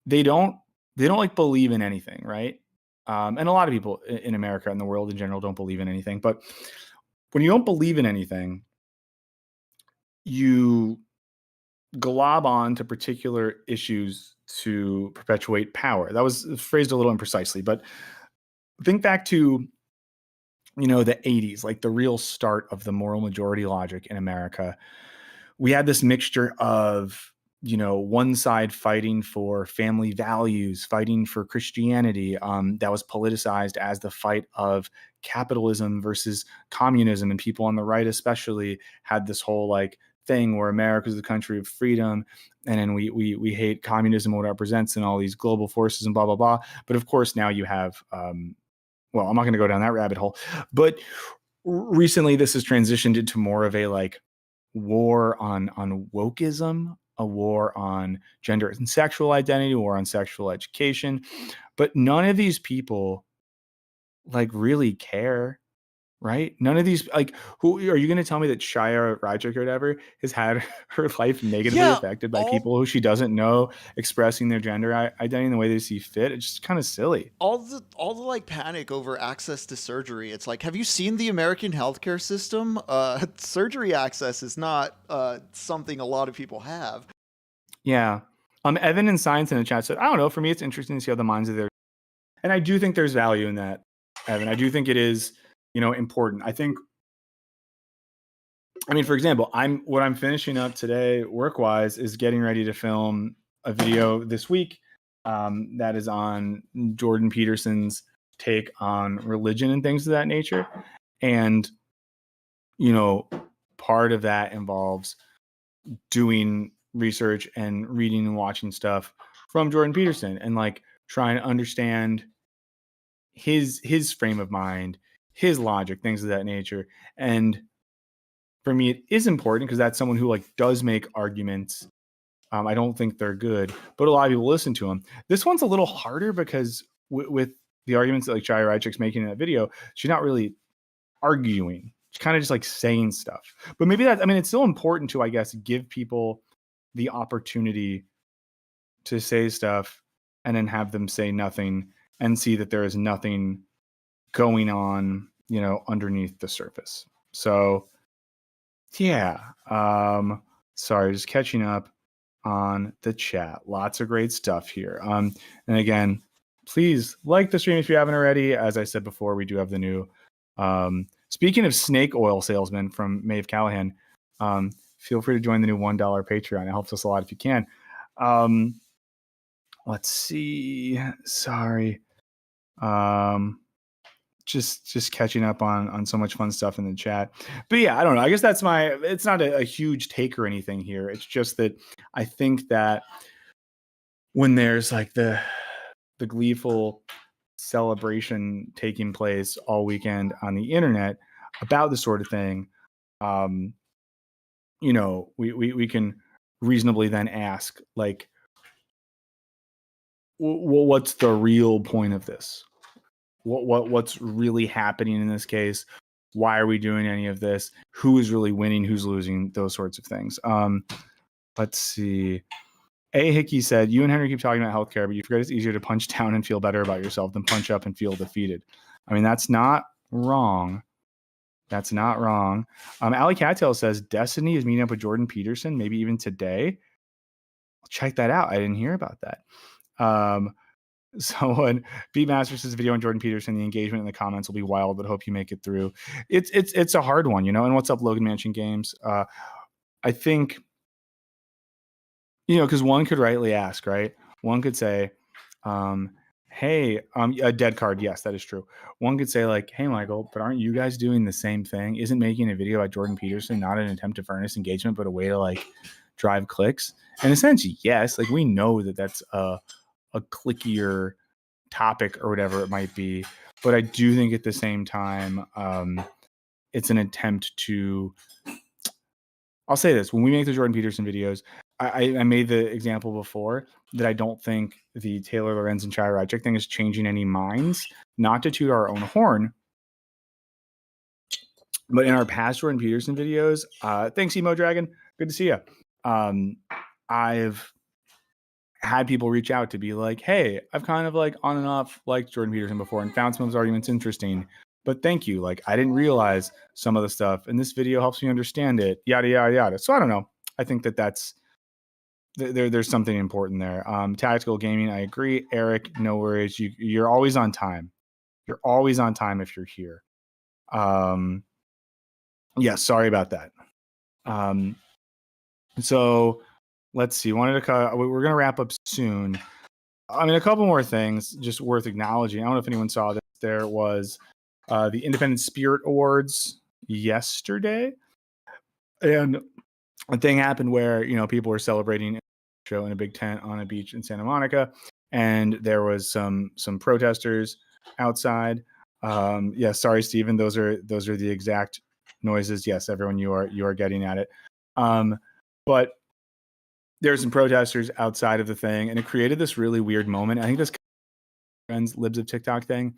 Speaker 2: they don't like believe in anything, right? And a lot of people in America and the world in general don't believe in anything. But when you don't believe in anything, you glob on to particular issues to perpetuate power. That was phrased a little imprecisely, but think back to the 80s, like the real start of the moral majority logic in America. We had this mixture of one side fighting for family values, fighting for Christianity, that was politicized as the fight of capitalism versus communism. And people on the right especially had this whole like thing where America is the country of freedom. And then we hate communism, what it represents, and all these global forces and blah, blah, blah. But of course, now you have, I'm not going to go down that rabbit hole. But recently, this has transitioned into more of a like war on wokeism, a war on gender and sexual identity, war on sexual education. But none of these people like really care, right? None of these, like, who are you going to tell me that Shia Raichik or whatever has had her life negatively affected by people who she doesn't know expressing their gender identity in the way they see fit? It's just kind of silly.
Speaker 1: All the like panic over access to surgery. It's like, have you seen the American healthcare system? Surgery access is not something a lot of people have.
Speaker 2: Yeah. Evan in Science in the chat said, I don't know. For me, it's interesting to see how the minds of their, and I do think there's value in that, Evan. I do think it is, important. For example, what I'm finishing up today work-wise is getting ready to film a video this week that is on Jordan Peterson's take on religion and things of that nature. And, part of that involves doing research and reading and watching stuff from Jordan Peterson and like trying to understand his frame of mind, his logic, things of that nature. And for me, it is important because that's someone who like does make arguments. I don't think they're good, but a lot of people listen to them. This one's a little harder because with the arguments that like Shia Raichik's making in that video, she's not really arguing. She's kind of just like saying stuff. But maybe it's still important to, I guess, give people the opportunity to say stuff and then have them say nothing and see that there is nothing going on, underneath the surface. So yeah. Sorry, just catching up on the chat. Lots of great stuff here. And again, please like the stream if you haven't already. As I said before, we do have the new, speaking of snake oil salesman from Maeve Callahan, feel free to join the new $1 Patreon. It helps us a lot if you can. Let's see. Sorry. Just catching up on so much fun stuff in the chat. But yeah, I don't know. I guess it's not a huge take or anything here. It's just that I think that when there's like the gleeful celebration taking place all weekend on the internet about this sort of thing, we can reasonably then ask, like, what's the real point of this? What's really happening in this case? Why are we doing any of this? Who is really winning? Who's losing? Those sorts of things. Let's see. A. Hickey said, you and Henry keep talking about healthcare, but you forget it's easier to punch down and feel better about yourself than punch up and feel defeated. I mean, that's not wrong. That's not wrong. Allie Cattail says, Destiny is meeting up with Jordan Peterson, maybe even today. Check that out. I didn't hear about that. So when Beatmaster says video on Jordan Peterson, the engagement in the comments will be wild, but hope you make it through. It's a hard one, And what's up, Logan Mansion Games? I think, because one could rightly ask, right? One could say, hey, a dead card. Yes, that is true. One could say like, hey, Michael, but aren't you guys doing the same thing? Isn't making a video about Jordan Peterson not an attempt to furnace engagement, but a way to like drive clicks? And essentially, yes, like we know that that's a clickier topic or whatever it might be. But I do think at the same time, it's an attempt to, I'll say this, when we make the Jordan Peterson videos, I made the example before that I don't think the Taylor Lorenz and Raichik thing is changing any minds, not to toot our own horn. But in our past Jordan Peterson videos, thanks Emo Dragon, good to see you. I've had people reach out to be like, hey, I've kind of like on and off liked Jordan Peterson before and found some of his arguments interesting, but thank you. Like, I didn't realize some of the stuff and this video helps me understand it, yada, yada, yada. So I don't know. I think there's something important there. Tactical gaming, I agree. Eric, no worries. You're always on time. You're always on time if you're here. Yeah, sorry about that. So let's see. We're going to wrap up soon. I mean, a couple more things just worth acknowledging. I don't know if anyone saw this. There was the Independent Spirit Awards yesterday. And a thing happened where, people were celebrating a show in a big tent on a beach in Santa Monica. And there was some protesters outside. Yeah, sorry, Stephen. Those are the exact noises. Yes, everyone, you are getting at it. But there were some protesters outside of the thing, and it created this really weird moment. I think this friends libs of TikTok thing,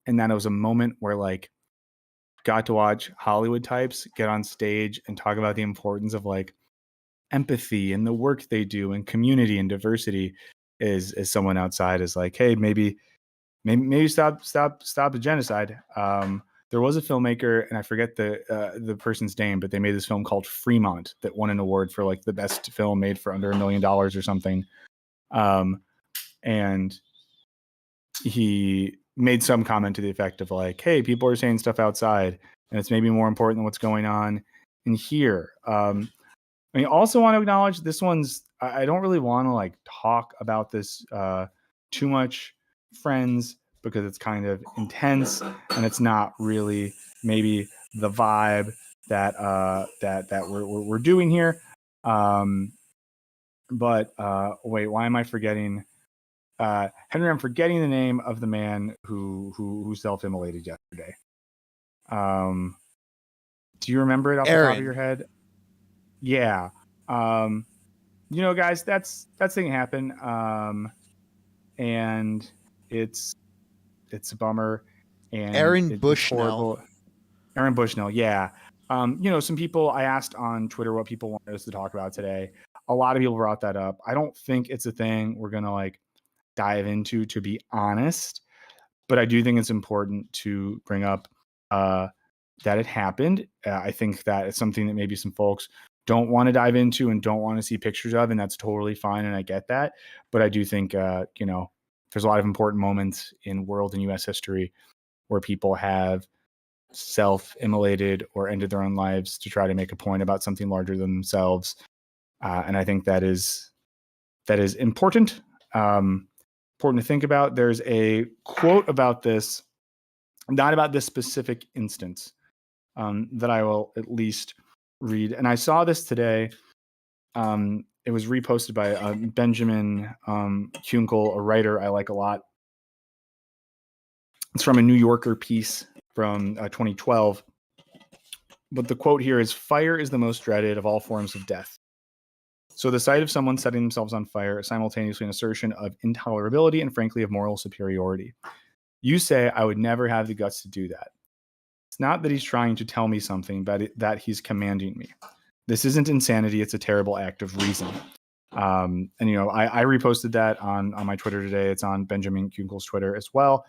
Speaker 2: and that it was a moment where like got to watch Hollywood types get on stage and talk about the importance of like empathy and the work they do and community and diversity. Is someone outside is like, hey, maybe stop the genocide. There was a filmmaker, and I forget the person's name, but they made this film called Fremont that won an award for like the best film made for under $1 million or something. And he made some comment to the effect of like, hey, people are saying stuff outside and it's maybe more important than what's going on in here. I also want to acknowledge this one's, I don't really want to like talk about this too much, friends, because it's kind of intense and it's not really maybe the vibe that we're doing here. But wait, why am I forgetting? Henry, I'm forgetting the name of the man who self-immolated yesterday. Do you remember it off
Speaker 1: Aaron.
Speaker 2: the top of your head? Yeah. Guys, that's thing happened. And it's a bummer. And
Speaker 1: Aaron Bushnell.
Speaker 2: Aaron Bushnell, yeah. Some people, I asked on Twitter what people wanted us to talk about today. A lot of people brought that up. I don't think it's a thing we're gonna like dive into, to be honest, but I do think it's important to bring up that it happened. I think that it's something that maybe some folks don't want to dive into and don't want to see pictures of, and that's totally fine, and I get that. But I do think there's a lot of important moments in world and U.S. history where people have self-immolated or ended their own lives to try to make a point about something larger than themselves. And I think that is that is important. Important to think about. There's a quote about this, not about this specific instance, that I will at least read. And I saw this today. It was reposted by Benjamin Kunkel, a writer I like a lot. It's from a New Yorker piece from 2012. But the quote here is, "Fire is the most dreaded of all forms of death. So the sight of someone setting themselves on fire is simultaneously an assertion of intolerability and frankly of moral superiority. You say, I would never have the guts to do that. It's not that he's trying to tell me something, but that he's commanding me. This isn't insanity. It's a terrible act of reason." And, I reposted that on my Twitter today. It's on Benjamin Kunkel's Twitter as well.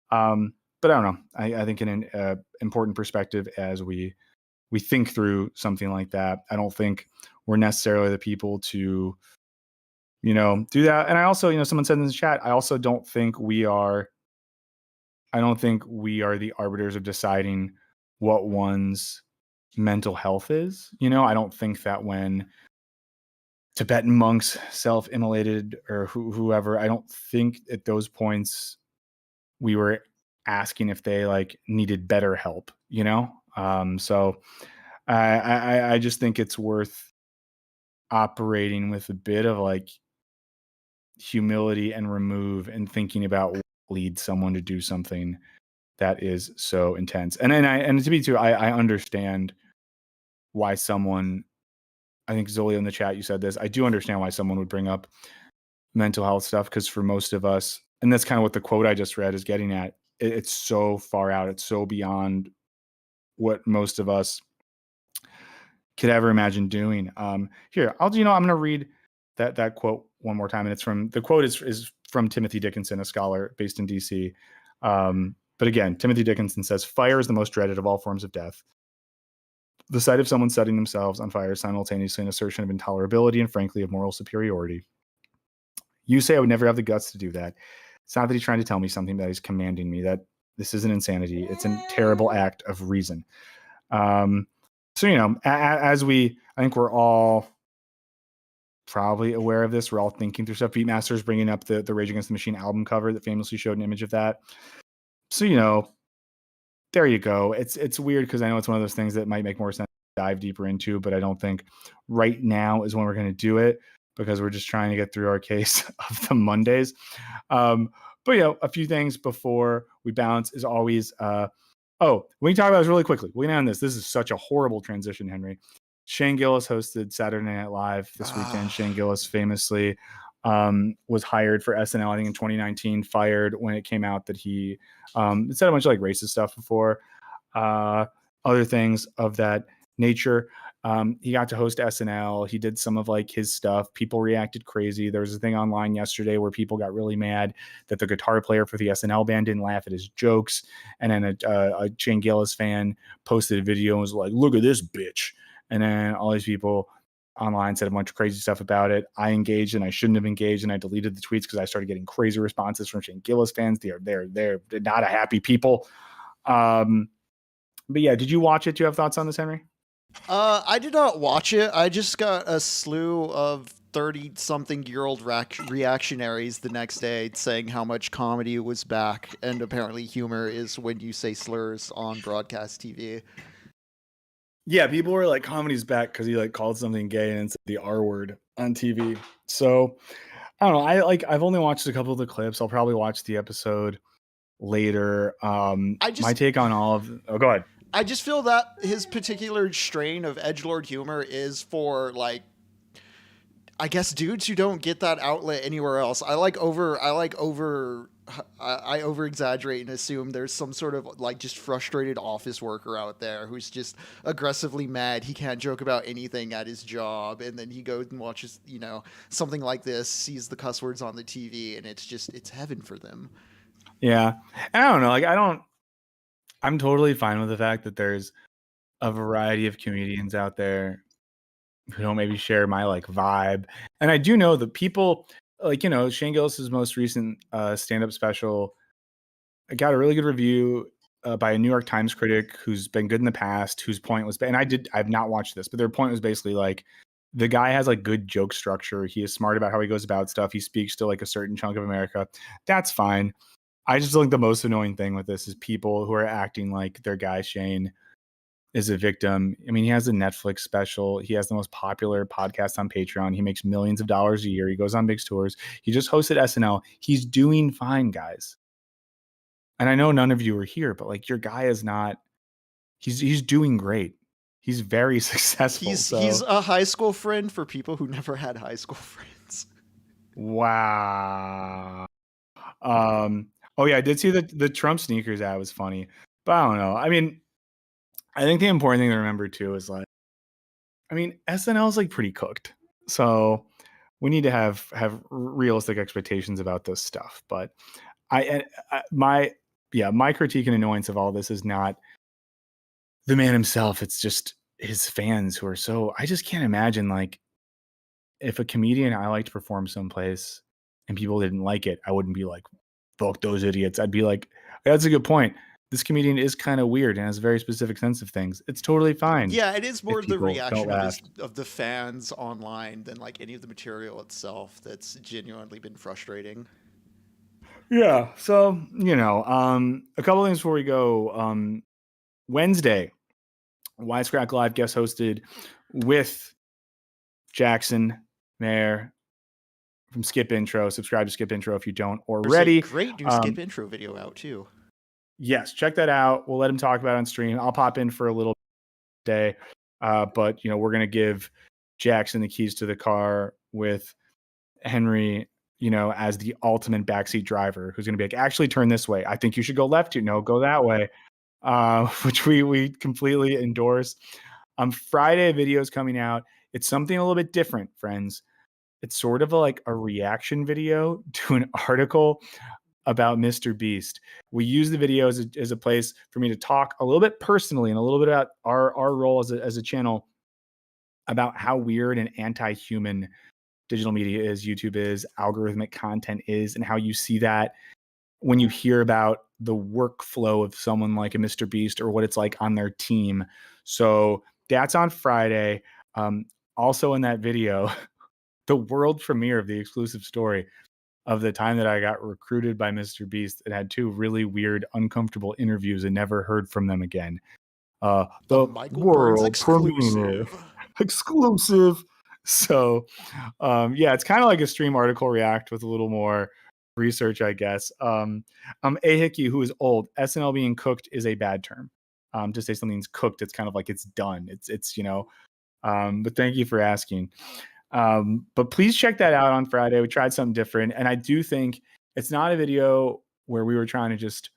Speaker 2: But I don't know. I think in an important perspective as we think through something like that, I don't think we're necessarily the people to, do that. And I also, someone said in the chat, I also don't think we are the arbiters of deciding what one's mental health is. I don't think that when Tibetan monks self-immolated or whoever, I don't think at those points we were asking if they needed better help, So I just think it's worth operating with a bit of humility and remove and thinking about what leads someone to do something that is so intense. And to be too, I understand why someone, I think Zolia in the chat, you said this, I do understand why someone would bring up mental health stuff, because for most of us, and that's kind of what the quote I just read is getting at, it's so far out, it's so beyond what most of us could ever imagine doing. Here, I'm going to read that quote one more time, and the quote is from Timothy Dickinson, a scholar based in DC. But again, Timothy Dickinson says, "Fire is the most dreaded of all forms of death. The sight of someone setting themselves on fire is simultaneously an assertion of intolerability and frankly of moral superiority. You say I would never have the guts to do that. It's not that he's trying to tell me something, that he's commanding me, that this isn't insanity. It's a terrible act of reason." So, I think we're all probably aware of this. We're all thinking through stuff. Beatmaster's bringing up the Rage Against the Machine album cover that famously showed an image of that. So, there you go. It's weird because I know it's one of those things that might make more sense to dive deeper into, but I don't think right now is when we're going to do it, because we're just trying to get through our case of the Mondays. But a few things before we bounce is always, we can talk about this really quickly. We can end this. This is such a horrible transition, Henry. Shane Gillis hosted Saturday Night Live this weekend. Shane Gillis famously was hired for SNL, I think in 2019, fired when it came out that he said a bunch of racist stuff before, other things of that nature. He got to host SNL. He did some of his stuff. People reacted crazy. There was a thing online yesterday where people got really mad that the guitar player for the SNL band didn't laugh at his jokes. And then a Shane Gillis fan posted a video and was like, "Look at this bitch." And then all these people online said a bunch of crazy stuff about it. I engaged and I shouldn't have engaged, and I deleted the tweets because I started getting crazy responses from Shane Gillis fans. They're not a happy people. But yeah, did you watch it? Do you have thoughts on this, Henry?
Speaker 1: I did not watch it. I just got a slew of 30-something-year-old reactionaries the next day saying how much comedy was back, and apparently humor is when you say slurs on broadcast TV.
Speaker 2: Yeah, people were like, comedy's back because he called something gay and said the R word on TV. So I don't know. I've only watched a couple of the clips. I'll probably watch the episode later. My take on all of go ahead.
Speaker 1: I just feel that his particular strain of edgelord humor is for I guess dudes who don't get that outlet anywhere else. I over exaggerate and assume there's some sort of just frustrated office worker out there who's just aggressively mad he can't joke about anything at his job, and then he goes and watches something like this, sees the cuss words on the TV, and it's heaven for them.
Speaker 2: Yeah, I don't know. I'm totally fine with the fact that there's a variety of comedians out there who don't maybe share my vibe. And I do know that people Shane Gillis's most recent stand-up special got a really good review by a New York Times critic who's been good in the past, whose point was, and I've not watched this, but their point was basically the guy has like good joke structure. He is smart about how he goes about stuff. He speaks to like a certain chunk of America. That's fine. I just think the most annoying thing with this is people who are acting like their guy Shane is a victim. I mean, he has a Netflix special. He has the most popular podcast on Patreon. He makes millions of dollars a year. He goes on big tours. He just hosted SNL. He's doing fine, guys. And I know none of you are here, but like your guy is not, he's doing great. He's very successful.
Speaker 1: He's a high school friend for people who never had high school friends.
Speaker 2: Wow. Oh yeah, I did see the Trump sneakers ad was funny, but I don't know. I mean, I think the important thing to remember too is like, I mean, SNL is like pretty cooked, so we need to have realistic expectations about this stuff. But my critique and annoyance of all this is not the man himself. It's just his fans who are so. I just can't imagine like if a comedian I liked perform someplace and people didn't like it, I wouldn't be like, fuck those idiots. I'd be like, that's a good point. This comedian is kind of weird and has a very specific sense of things. It's totally fine.
Speaker 1: Yeah, it is more the reaction of the fans online than like any of the material itself that's genuinely been frustrating.
Speaker 2: Yeah. So, you know, a couple things before we go. Wednesday, Wisecrack Live guest hosted with Jackson Mayer from Skip Intro. Subscribe to Skip Intro if you don't already.
Speaker 1: There's a great new Skip Intro video out too.
Speaker 2: Yes, check that out. We'll let him talk about it on stream. I'll pop in for a little day. But, you know, we're going to give Jackson the keys to the car with Henry, you know, as the ultimate backseat driver who's going to be like, actually turn this way. I think you should go left. No, go that way. Which we completely endorse. Friday, a video is coming out. It's something a little bit different, friends. It's sort of like a reaction video to an article about Mr. Beast. We use the video as a place for me to talk a little bit personally and a little bit about our role as a channel about how weird and anti-human digital media is, YouTube is, algorithmic content is, and how you see that when you hear about the workflow of someone like a Mr. Beast or what it's like on their team. So that's on Friday. Also in that video, the world premiere of the exclusive story of the time that I got recruited by Mr. Beast and had two really weird, uncomfortable interviews and never heard from them again. The
Speaker 1: Michael
Speaker 2: world
Speaker 1: Burns exclusive.
Speaker 2: Exclusive. So, yeah, it's kind of like a stream article react with a little more research, I guess. A Hickey, who is old, SNL being cooked is a bad term. To say something's cooked, it's kind of like it's done. It's you know. But thank you for asking. But please check that out on Friday. We tried something different. And I do think it's not a video where we were trying to just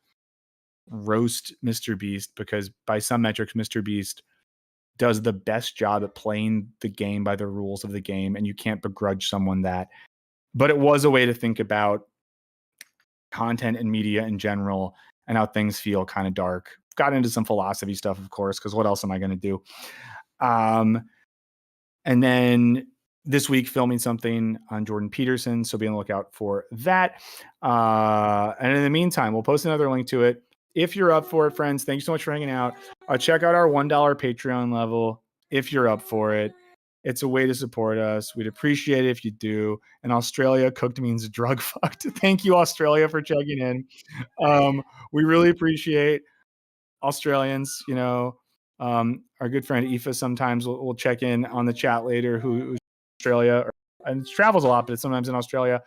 Speaker 2: roast Mr. Beast, because by some metrics, Mr. Beast does the best job at playing the game by the rules of the game. And you can't begrudge someone that. But it was a way to think about content and media in general and how things feel kind of dark. Got into some philosophy stuff, of course, because what else am I going to do? And then this week filming something on Jordan Peterson, so be on the lookout for that. And in the meantime, we'll post another link to it. If you're up for it, friends, thank you so much for hanging out. Check out our $1 Patreon level if you're up for it. It's a way to support us. We'd appreciate it if you do. And Australia, cooked means drug fucked. Thank you, Australia, for checking in. We really appreciate Australians. You know, our good friend Aoife sometimes will check in on the chat later, who's Australia and travels a lot, but sometimes in Australia.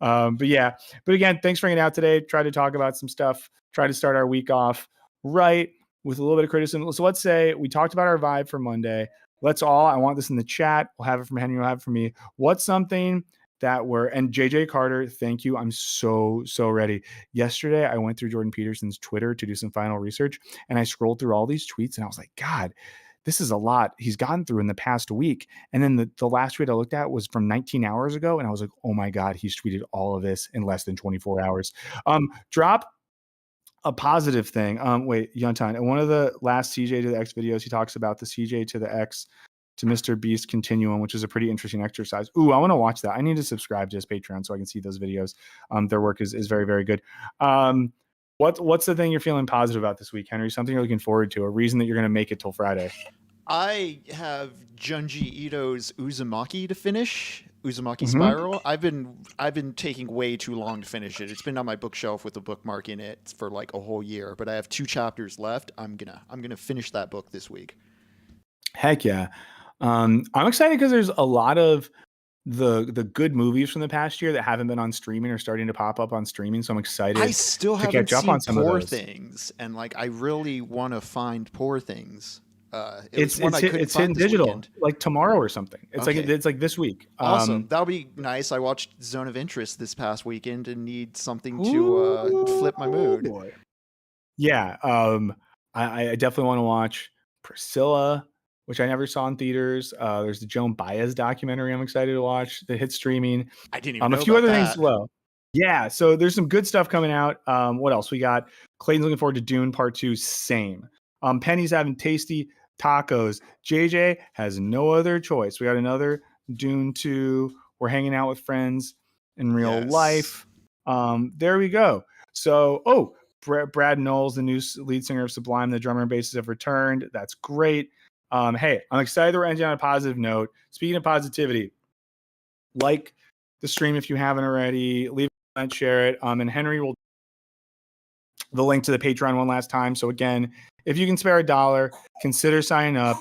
Speaker 2: But again, thanks for hanging out today. Try to talk about some stuff. Try to start our week off right with a little bit of criticism. So let's say we talked about our vibe for Monday. I want this in the chat. We'll have it from Henry. We'll have it from me. What's something that and JJ Carter, thank you. I'm so ready. Yesterday, I went through Jordan Peterson's Twitter to do some final research, and I scrolled through all these tweets, and I was like, God, this is a lot he's gotten through in the past week. And then the last tweet I looked at was from 19 hours ago, and I was like, oh my God, he's tweeted all of this in less than 24 hours. Drop a positive thing. Wait, Yuntan, in one of the last CJ to the X videos, he talks about the CJ to the X to Mr. Beast continuum, which is a pretty interesting exercise. Ooh, I want to watch that. I need to subscribe to his Patreon so I can see those videos. Their work is very, very good. What's the thing you're feeling positive about this week, Henry? Something you're looking forward to, a reason that you're going to make it till Friday?
Speaker 1: I have Junji Ito's Uzumaki to finish. Uzumaki
Speaker 2: Mhm.
Speaker 1: Spiral. I've been taking way too long to finish it. It's been on my bookshelf with a bookmark in it for like a whole year, but I have 2 chapters left. I'm gonna finish that book this week.
Speaker 2: Heck yeah. I'm excited because there's a lot of the good movies from the past year that haven't been on streaming or starting to pop up on streaming. So I'm excited
Speaker 1: I still
Speaker 2: to
Speaker 1: haven't
Speaker 2: catch up
Speaker 1: seen
Speaker 2: on some of
Speaker 1: Poor
Speaker 2: those.
Speaker 1: Things, and like I really want to find Poor Things. It was
Speaker 2: It's
Speaker 1: one I couldn't
Speaker 2: it's
Speaker 1: find
Speaker 2: hitting
Speaker 1: this
Speaker 2: digital
Speaker 1: weekend.
Speaker 2: like tomorrow or something. It's
Speaker 1: Okay.
Speaker 2: like it's like this week.
Speaker 1: Awesome. That'll be nice. I watched Zone of Interest this past weekend and need something to flip my mood.
Speaker 2: Boy. Yeah. I definitely want to watch Priscilla, which I never saw in theaters. There's the Joan Baez documentary I'm excited to watch that hits streaming.
Speaker 1: I didn't even know
Speaker 2: A few
Speaker 1: about
Speaker 2: other
Speaker 1: that.
Speaker 2: things as well. Yeah, so there's some good stuff coming out. What else? We got Clayton's looking forward to Dune Part 2, same. Penny's having tasty tacos. JJ has no other choice. We got another Dune 2. We're hanging out with friends in real
Speaker 1: Yes.
Speaker 2: life. There we go. So, Brad Knowles, the new lead singer of Sublime, the drummer and bassist have returned. That's great. Hey, I'm excited that we're ending on a positive note. Speaking of positivity, like the stream if you haven't already, leave a comment, share it. And Henry will the link to the Patreon one last time. So again, if you can spare $1, consider signing up.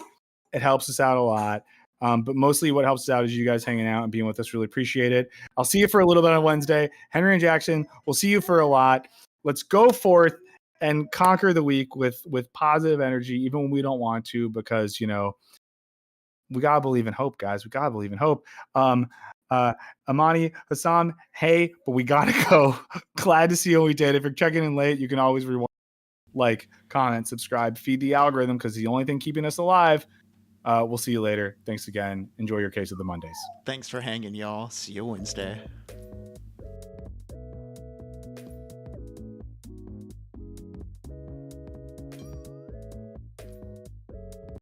Speaker 2: It helps us out a lot. But mostly what helps us out is you guys hanging out and being with us. Really appreciate it. I'll see you for a little bit on Wednesday. Henry and Jackson, we'll see you for a lot. Let's go forth and conquer the week with positive energy, even when we don't want to, because, you know, we got to believe in hope, guys. We got to believe in hope. Amani, Hassan, hey, but we got to go. Glad to see what we did. If you're checking in late, you can always rewind, like, comment, subscribe, feed the algorithm, because the only thing keeping us alive. We'll see you later. Thanks again. Enjoy your case of the Mondays.
Speaker 1: Thanks for hanging, y'all. See you Wednesday.